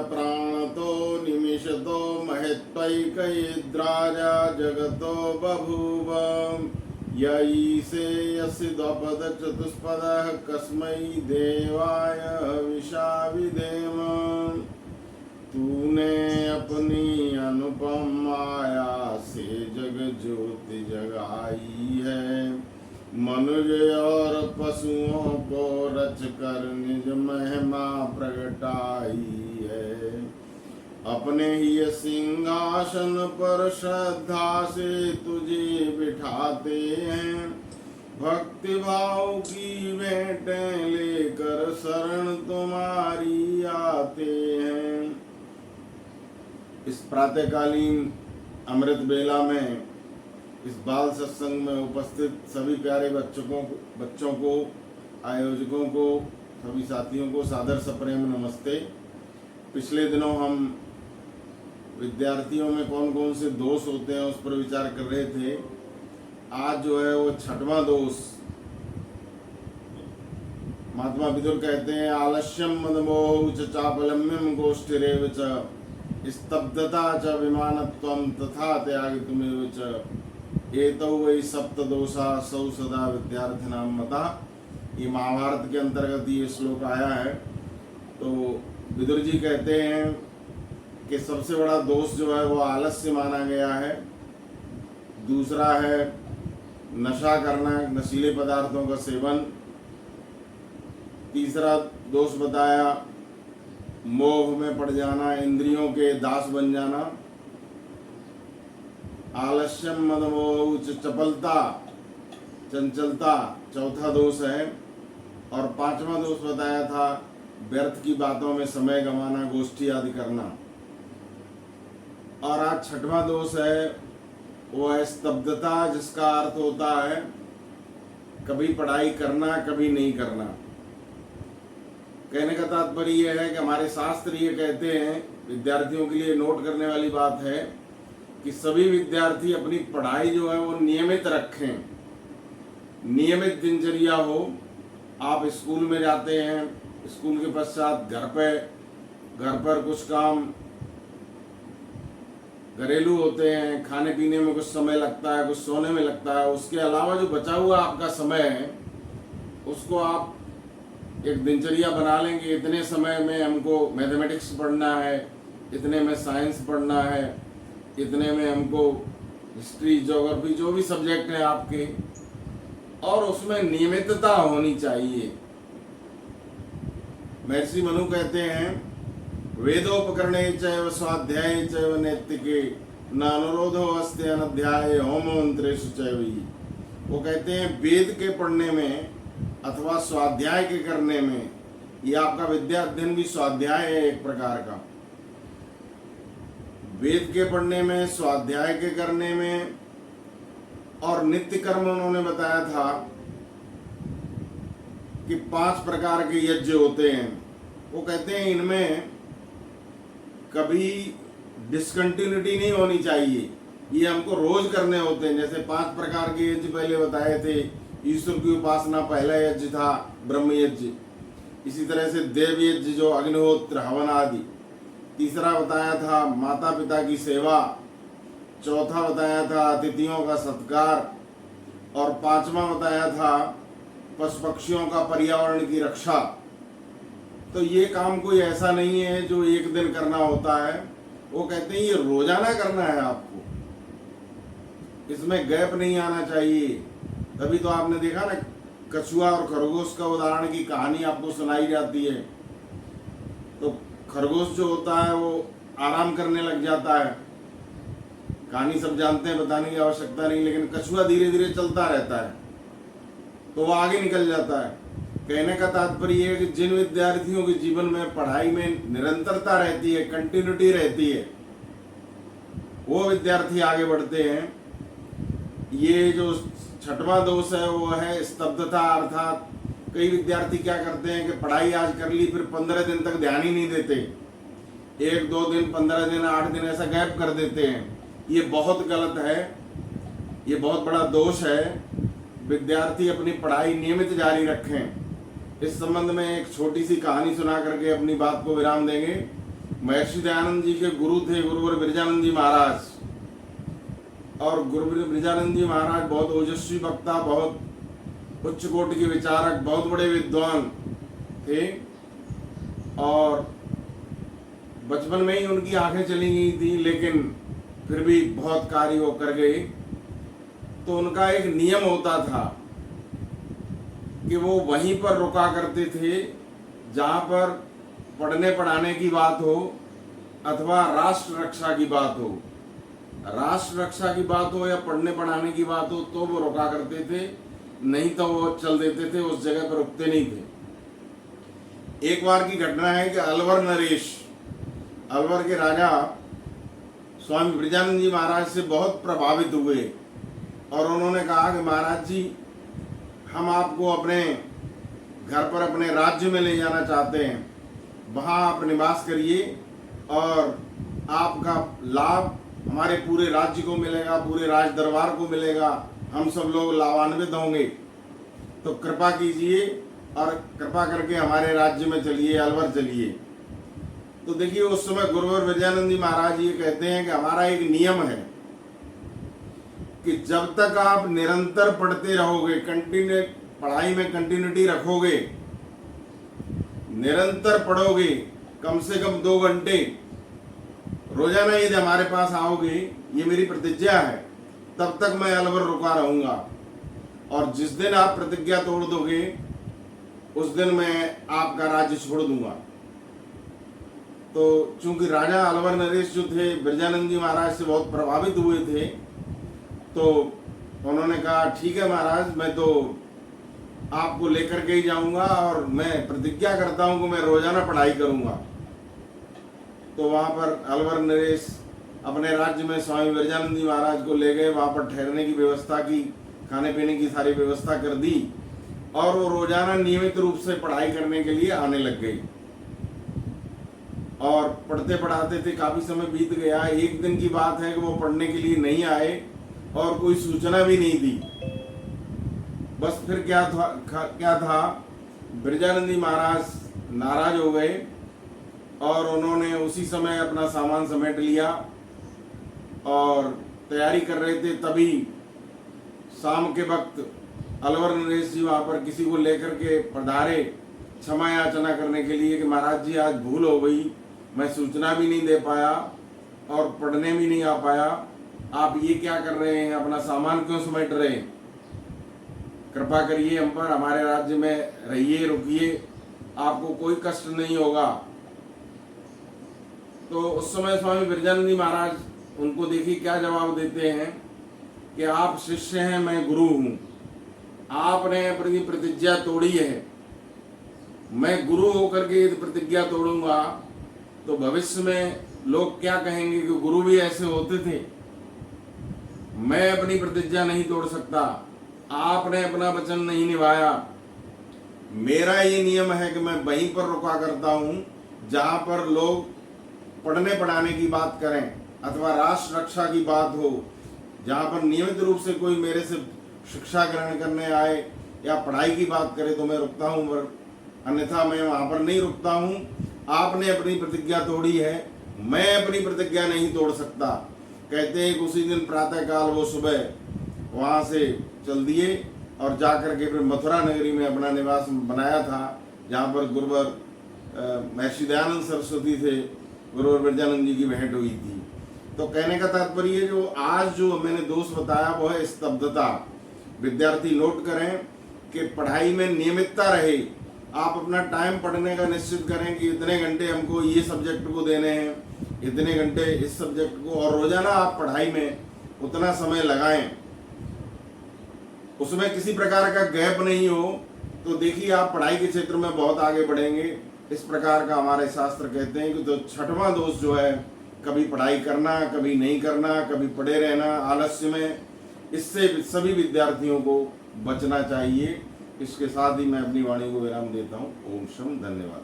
प्राणतो निमिषतो महेत्वैकयिद्राजा जगतो बभूव य ईशे यस्य द्वपद चतुष्पदः कस्मै देवाय हविषा विधेम। तूने अपनी अनुपम माया से जग ज्योति जगाई है, मनुष्य और पशुओं को रच कर निज महिमा प्रगटाई है। अपने ही सिंहासन पर श्रद्धा से तुझे बिठाते हैं, भक्ति भाव की भेंटें लेकर शरण तुम्हारी आते हैं। इस प्रातःकालीन अमृत बेला में इस बाल सत्संग में उपस्थित सभी प्यारे बच्चों को, आयोजकों को, सभी साथियों को सादर सप्रेम नमस्ते। पिछले दिनों हम विद्यार्थियों में कौन कौन से दोष होते हैं उस पर विचार कर रहे थे। आज जो है वो 6वां दोष। महात्मा विदुर कहते हैं आलस्यम मदमोह च चापलम्यम गोष्ठिरेव च स्तब्धता च विमानत्वम तथा त्यागितुमेव च एतौ वै सप्त दोषा सौ सदा विद्यार्थिनां मता। ये महाभारत के अंतर्गत ये श्लोक आया है। तो विदुर जी कहते हैं कि सबसे बड़ा दोष जो है वो आलस्य माना गया है। दूसरा है नशा करना, नशीले पदार्थों का सेवन। तीसरा दोष बताया मोह में पड़ जाना, इंद्रियों के दास बन जाना। आलस्यम मदमोह चपलता, चंचलता चौथा दोष है। और 5वां दोष बताया था व्यर्थ की बातों में समय गंवाना, गोष्ठी आदि करना। और आज 6वां दोष है वो है स्तब्धता, जिसका अर्थ होता है कभी पढ़ाई करना कभी नहीं करना। कहने का तात्पर्य यह है कि हमारे शास्त्र ये कहते हैं, विद्यार्थियों के लिए नोट करने वाली बात है कि सभी विद्यार्थी अपनी पढ़ाई जो है वो नियमित रखें, नियमित दिनचर्या हो। आप स्कूल में जाते हैं, स्कूल के पश्चात घर पर कुछ काम घरेलू होते हैं, खाने पीने में कुछ समय लगता है, कुछ सोने में लगता है। उसके अलावा जो बचा हुआ आपका समय है उसको आप एक दिनचर्या बना लेंगे। इतने समय में हमको मैथमेटिक्स पढ़ना है, इतने में साइंस पढ़ना है, इतने में हमको हिस्ट्री, ज्योग्राफी, जो भी सब्जेक्ट है आपके, और उसमें नियमितता होनी चाहिए। महर्षि मनु कहते हैं वेदोपकरणे चैव स्वाध्याये चैव नैतिके न अनुरोधो अस्ति अनध्याये होमो मंत्रेषु चैव। वो कहते हैं वेद के पढ़ने में अथवा स्वाध्याय के करने में, यह आपका विद्या अध्ययन भी स्वाध्याय है एक प्रकार का। वेद के पढ़ने में, स्वाध्याय के करने में, और नित्य कर्म उन्होंने बताया था कि 5 प्रकार के यज्ञ होते हैं। वो कहते हैं इनमें कभी डिसकंटिन्यूटी नहीं होनी चाहिए, ये हमको रोज करने होते हैं। जैसे 5 प्रकार के यज्ञ पहले बताए थे। ईश्वर की उपासना पहला यज्ञ था, ब्रह्म यज्ञ। इसी तरह से देव यज्ञ जो अग्निहोत्र, हवन आदि। तीसरा बताया था माता पिता की सेवा। चौथा बताया था अतिथियों का सत्कार। और 5वां बताया था पशु पक्षियों का पर्यावरण की रक्षा। तो ये काम कोई ऐसा नहीं है जो एक दिन करना होता है। वो कहते हैं ये रोजाना करना है आपको, इसमें गैप नहीं आना चाहिए। तभी तो आपने देखा ना, कछुआ और खरगोश का उदाहरण की कहानी आपको सुनाई जाती है। तो खरगोश जो होता है वो आराम करने लग जाता है। कहानी सब जानते हैं, बताने की आवश्यकता नहीं, लेकिन कछुआ धीरे धीरे चलता रहता है तो वो आगे निकल जाता है। कहने का तात्पर्य है कि जिन विद्यार्थियों के जीवन में पढ़ाई में निरंतरता रहती है, कंटिन्यूटी रहती है, वो विद्यार्थी आगे बढ़ते हैं। ये जो 6वां दोष है वो है स्तब्धता। अर्थात कई विद्यार्थी क्या करते हैं कि पढ़ाई आज कर ली, फिर 15 दिन तक ध्यान ही नहीं देते। 1-2 दिन, 15 दिन, 8 दिन ऐसा गैप कर देते हैं। ये बहुत गलत है, ये बहुत बड़ा दोष है। विद्यार्थी अपनी पढ़ाई नियमित जारी रखें। इस संबंध में एक छोटी सी कहानी सुना करके अपनी बात को विराम देंगे। महर्षि दयानंद जी के गुरु थे गुरुवर बिरजानंद जी महाराज। और गुरुवर बिरजानंद जी महाराज बहुत ओजस्वी वक्ता, बहुत उच्च कोटि के विचारक, बहुत बड़े विद्वान थे। और बचपन में ही उनकी आंखें चली गई थी, लेकिन फिर भी बहुत कार्य वो कर गए। तो उनका एक नियम होता था कि वो वहीं पर रुका करते थे जहाँ पर पढ़ने पढ़ाने की बात हो अथवा राष्ट्र रक्षा की बात हो। राष्ट्र रक्षा की बात हो या पढ़ने पढ़ाने की बात हो तो वो रुका करते थे, नहीं तो वो चल देते थे, उस जगह पर रुकते नहीं थे। एक बार की घटना है कि अलवर नरेश, अलवर के राजा स्वामी ब्रजानंद जी महाराज से बहुत प्रभावित हुए और उन्होंने कहा कि महाराज जी, हम आपको अपने घर पर, अपने राज्य में ले जाना चाहते हैं, वहाँ आप निवास करिए और आपका लाभ हमारे पूरे राज्य को मिलेगा, पूरे राज दरबार को मिलेगा, हम सब लोग लाभान्वित होंगे, तो कृपा कीजिए और कृपा करके हमारे राज्य में चलिए, अलवर चलिए। तो देखिए, उस समय गुरुवर विजयानंद जी महाराज ये कहते हैं कि हमारा एक नियम है कि जब तक आप निरंतर पढ़ते रहोगे, कंटिन्यू पढ़ाई में कंटिन्यूटी रखोगे, निरंतर पढ़ोगे, कम से कम 2 घंटे रोजाना यदि हमारे पास आओगे, ये मेरी प्रतिज्ञा है, तब तक मैं अलवर रुका रहूंगा। और जिस दिन आप प्रतिज्ञा तोड़ दोगे उस दिन मैं आपका राज्य छोड़ दूंगा। तो चूंकि राजा अलवर नरेश जो थे बिरजानंद जी महाराज से बहुत प्रभावित हुए थे, तो उन्होंने कहा ठीक है महाराज, मैं तो आपको लेकर के ही जाऊंगा और मैं प्रतिज्ञा करता हूं कि मैं रोजाना पढ़ाई करूंगा। तो वहां पर अलवर नरेश अपने राज्य में स्वामी बिरजानंद जी महाराज को ले गए, वहां पर ठहरने की व्यवस्था की, खाने पीने की सारी व्यवस्था कर दी और वो रोजाना नियमित रूप से पढ़ाई करने के लिए आने लग गई और पढ़ते पढ़ाते थे। काफी समय बीत गया। एक दिन की बात है कि वो पढ़ने के लिए नहीं आए और कोई सूचना भी नहीं दी। बस फिर क्या था, बिरजानंद जी महाराज नाराज हो गए और उन्होंने उसी समय अपना सामान समेट लिया और तैयारी कर रहे थे। तभी शाम के वक्त अलवर नरेश जी वहां पर किसी को लेकर के पधारे क्षमा याचना करने के लिए कि महाराज जी, आज भूल हो गई, मैं सूचना भी नहीं दे पाया और पढ़ने भी नहीं आ पाया, आप ये क्या कर रहे हैं, अपना सामान क्यों समेट रहे हैं, कृपा करिए हम पर, हमारे राज्य में रहिए, रुकिए, आपको कोई कष्ट नहीं होगा। तो उस समय स्वामी बिरजानंद जी महाराज उनको देखिए क्या जवाब देते हैं कि आप शिष्य हैं, मैं गुरु हूं, आपने अपनी प्रतिज्ञा तोड़ी है, मैं गुरु होकर के यदि प्रतिज्ञा तोड़ूंगा तो भविष्य में लोग क्या कहेंगे कि गुरु भी ऐसे होते थे। मैं अपनी प्रतिज्ञा नहीं तोड़ सकता, आपने अपना वचन नहीं निभाया। मेरा ये नियम है कि मैं वहीं पर रुका करता हूं जहां पर लोग पढ़ने पढ़ाने की बात करें अथवा राष्ट्र रक्षा की बात हो, जहां पर नियमित रूप से कोई मेरे से शिक्षा ग्रहण करने आए या पढ़ाई की बात करे तो मैं रुकता हूं, अन्यथा मैं वहां पर नहीं रुकता हूं। आपने अपनी प्रतिज्ञा तोड़ी है, मैं अपनी प्रतिज्ञा नहीं तोड़ सकता। कहते हैं कि उसी दिन प्रातः काल वो सुबह वहां से चल दिए और जाकर के फिर मथुरा नगरी में अपना निवास बनाया था, जहाँ पर गुरुवर महर्षि दयानंद सरस्वती थे, गुरुवर बिरजानंद जी की भेंट हुई थी। तो कहने का तात्पर्य जो आज जो मैंने दोष बताया वो है स्तब्धता। विद्यार्थी नोट करें कि पढ़ाई में नियमितता रहे, आप अपना टाइम पढ़ने का निश्चित करें कि इतने घंटे हमको ये सब्जेक्ट को देने हैं, इतने घंटे इस सब्जेक्ट को, और रोजाना आप पढ़ाई में उतना समय लगाएं, उसमें किसी प्रकार का गैप नहीं हो, तो देखिए आप पढ़ाई के क्षेत्र में बहुत आगे बढ़ेंगे। इस प्रकार का हमारे शास्त्र कहते हैं कि तो 6वां दोष जो है, कभी पढ़ाई करना, कभी नहीं करना, कभी पढ़े रहना आलस्य में, इससे सभी विद्यार्थियों को बचना चाहिए। इसके साथ ही मैं अपनी वाणी को विराम देता हूँ। ओम शम, धन्यवाद।